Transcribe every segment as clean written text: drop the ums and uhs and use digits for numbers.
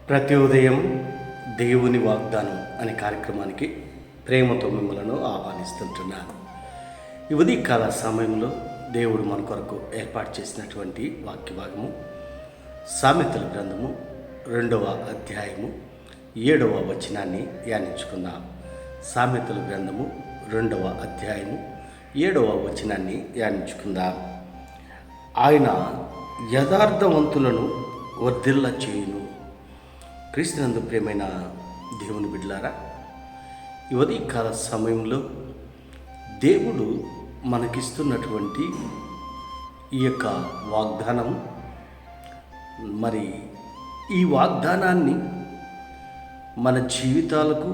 ప్రతి ఉదయం దేవుని వాగ్దానం అనే కార్యక్రమానికి ప్రేమతో మిమ్మలను ఆహ్వానిస్తుంటున్నాను. ఈ ఉదయకాల సమయంలో దేవుడు మన కొరకు ఏర్పాటు చేసినటువంటి వాక్య భాగము సామెతల గ్రంథము 2వ అధ్యాయము 7వ వచనాన్ని ధ్యానించుకుందాం. సామెతల గ్రంథము 2వ అధ్యాయము 7వ వచనాన్ని ధ్యానించుకుందాం. ఆయన యథార్థవంతులను వర్ధిల్ల చేయును. క్రీస్తునందు ప్రియమైన దేవుని బిడ్డలారా, ఈ ఉదయకాల సమయంలో దేవుడు మనకిస్తున్నటువంటి ఈ యొక్క వాగ్దానం, మరి ఈ వాగ్దానాన్ని మన జీవితాలకు,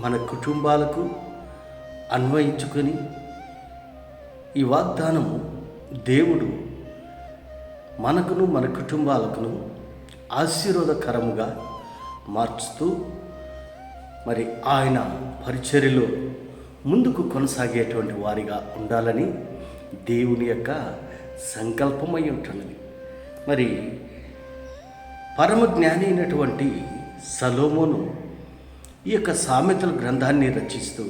మన కుటుంబాలకు అన్వయించుకొని ఈ వాగ్దానము దేవుడు మనకును మన కుటుంబాలకును ఆశీర్వాదకరముగా మార్చుతూ మరి ఆయన పరిచర్యలో ముందుకు కొనసాగేటువంటి వారిగా ఉండాలని దేవుని యొక్క సంకల్పమై ఉంటున్నది. మరి పరమ జ్ఞాని అయినటువంటి సొలొమోను ఈ యొక్క సామెతల గ్రంథాన్ని రచిస్తూ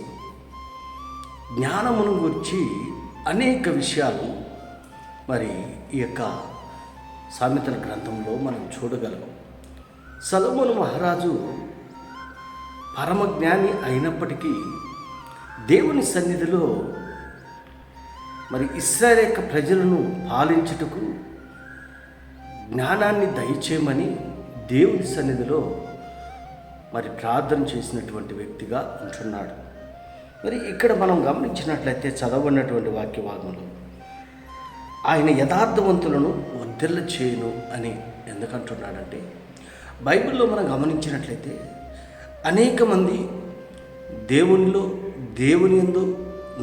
జ్ఞానమును గురించి అనేక విషయాలు మరి ఈ యొక్క సామెతల గ్రంథంలో మనం చూడగలం. సొలొమోను మహారాజు పరమజ్ఞాని అయినప్పటికీ దేవుని సన్నిధిలో మరి ఇశ్రాయేలు యొక్క ప్రజలను పాలించుటకు జ్ఞానాన్ని దయచేయమని దేవుని సన్నిధిలో మరి ప్రార్థన చేసినటువంటి వ్యక్తిగా ఉంటున్నాడు. మరి ఇక్కడ మనం గమనించినట్లయితే చదవబడినటువంటి వాక్య భాగంలో ఆయన యథార్థవంతులను వర్ధిల్ల చేయును అని ఎందుకంటున్నాడంటే, బైబిల్లో మనం గమనించినట్లయితే అనేక మంది దేవుని యందు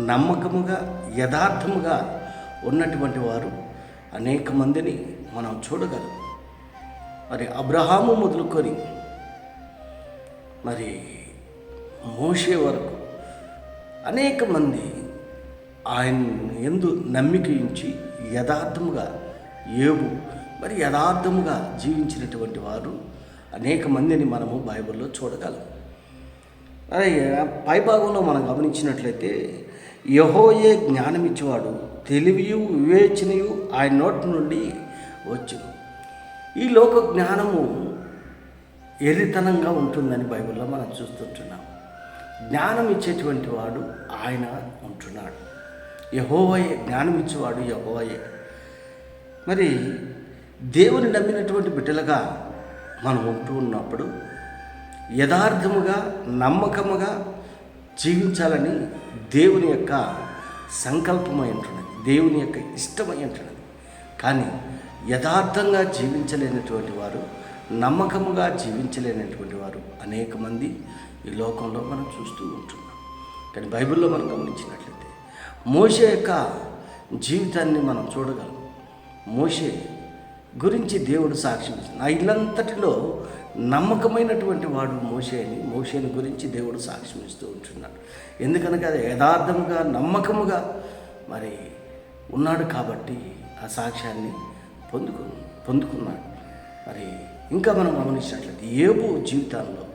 నమ్మకముగా యథార్థముగా ఉన్నటువంటి వారు అనేక మందిని మనం చూడగలం. మరి అబ్రహాము మొదలుకొని మరి మోషే వరకు అనేక మంది ఆయన యందు నమ్మిక ఉంచి యథార్థముగా యోబు మరి యథార్థముగా జీవించినటువంటి వారు అనేక మందిని మనము బైబిల్లో చూడగలం. పైభాగంలో మనం గమనించినట్లయితే యెహోవా జ్ఞానమిచ్చేవాడు, తెలివియు వివేచనయు ఆయన నోటి నుండి వచ్చును. ఈ లోక జ్ఞానము ఎర్రితనంగా ఉంటుందని బైబిల్లో మనం చూస్తుంటున్నాం. జ్ఞానం ఇచ్చేటువంటి వాడు ఆయన ఉంటున్నాడు. యెహోవాయే జ్ఞానం ఇచ్చేవాడు, యెహోవాయే. మరి దేవుని నమ్మినటువంటి బిడ్డలుగా మనం ఉంటూ ఉన్నప్పుడు యథార్థముగా నమ్మకముగా జీవించాలని దేవుని యొక్క సంకల్పమై ఉంటున్నది, దేవుని యొక్క ఇష్టమై ఉంటున్నది. కానీ యథార్థంగా జీవించలేనటువంటి వారు, నమ్మకముగా జీవించలేనటువంటి వారు అనేక మంది ఈ లోకంలో మనం చూస్తూ ఉంటున్నాం. కానీ బైబిల్లో మనం గమనించినట్లయితే మోషే యొక్క జీవితాన్ని మనం చూడగలం. మోషే గురించి దేవుడు సాక్ష్యం ఇచ్చిన ఆ ఇల్లంతటిలో నమ్మకమైనటువంటి వాడు మోషేని గురించి దేవుడు సాక్ష్యం ఇస్తూ ఉంటున్నాడు. ఎందుకనగా యథార్థముగా నమ్మకముగా మరి ఉన్నాడు కాబట్టి ఆ సాక్ష్యాన్ని పొందుకున్నాడు. మరి ఇంకా మనం గమనించినట్లయితే యోబు జీవితంలో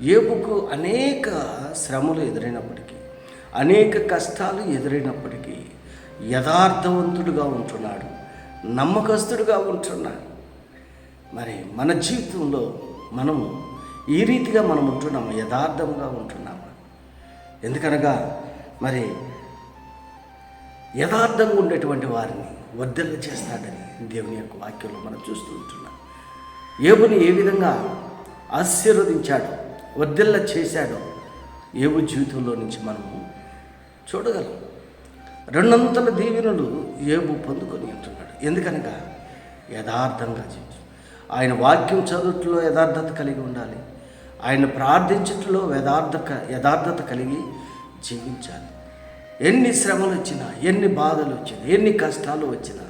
యోబుకు అనేక శ్రమలు ఎదురైనప్పటికీ, అనేక కష్టాలు ఎదురైనప్పటికీ యథార్థవంతుడుగా ఉంటున్నాడు, నమ్మకస్తుడుగా ఉంటున్నాడు. మరి మన జీవితంలో మనము ఈ రీతిగా మనం ఉంటున్నాము, యథార్థంగా ఉంటున్నాము. ఎందుకనగా మరి యథార్థంగా ఉండేటువంటి వారిని వర్ధిల్ల చేస్తాడని దేవుని యొక్క వాక్యంలో మనం చూస్తూ ఉంటున్నాం. యోబుని ఏ విధంగా ఆశీర్వదించాడు, వర్ధిల్ల చేశాడో యోబు జీవితంలో నుంచి మనము చూడగలం. 200 దీవెనలు యోబు పొందుకొని ఉంటున్నాడు. ఎందుకనగా యథార్థంగా జీవించు. ఆయన వాక్యం చదువుట్లో యథార్థత కలిగి ఉండాలి. ఆయన ప్రార్థించట్లో యథార్థత కలిగి జీవించాలి. ఎన్ని శ్రమలు వచ్చినా, ఎన్ని బాధలు వచ్చినా, ఎన్ని కష్టాలు వచ్చినా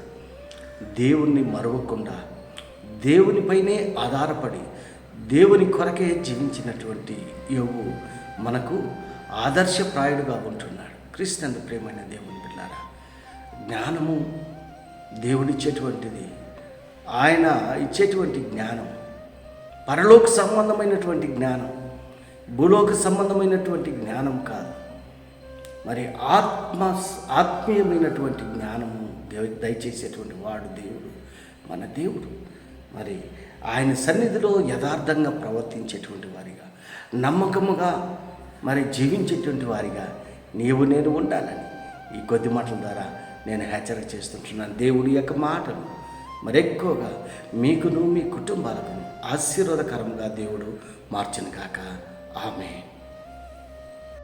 దేవుణ్ణి మరవకుండా దేవునిపైనే ఆధారపడి దేవుని కొరకే జీవించినటువంటి యోబు మనకు ఆదర్శప్రాయుడుగా ఉంటున్నాడు. క్రీస్తునందు ప్రియమైన దేవుని బిడ్డలారా, జ్ఞానము దేవుడిచ్చేటువంటిది. ఆయన ఇచ్చేటువంటి జ్ఞానం పరలోక సంబంధమైనటువంటి జ్ఞానం, భూలోక సంబంధమైనటువంటి జ్ఞానం కాదు. మరి ఆత్మీయమైనటువంటి జ్ఞానము దయచేసేటువంటి వాడు దేవుడు, మన దేవుడు. మరి ఆయన సన్నిధిలో యథార్థంగా ప్రవర్తించేటువంటి వారిగా, నమ్మకముగా మరి జీవించేటువంటి వారిగా నీవు నేను ఉండాలని ఈ కొద్ది మాటల ద్వారా నేను హెచ్చరిక చేస్తుంటున్నాను. దేవుడి యొక్క మాటలు మరి ఎక్కువగా మీకును మీ కుటుంబాలకు ఆశీర్వాదకరంగా దేవుడు మార్చును కాక. ఆమేన్.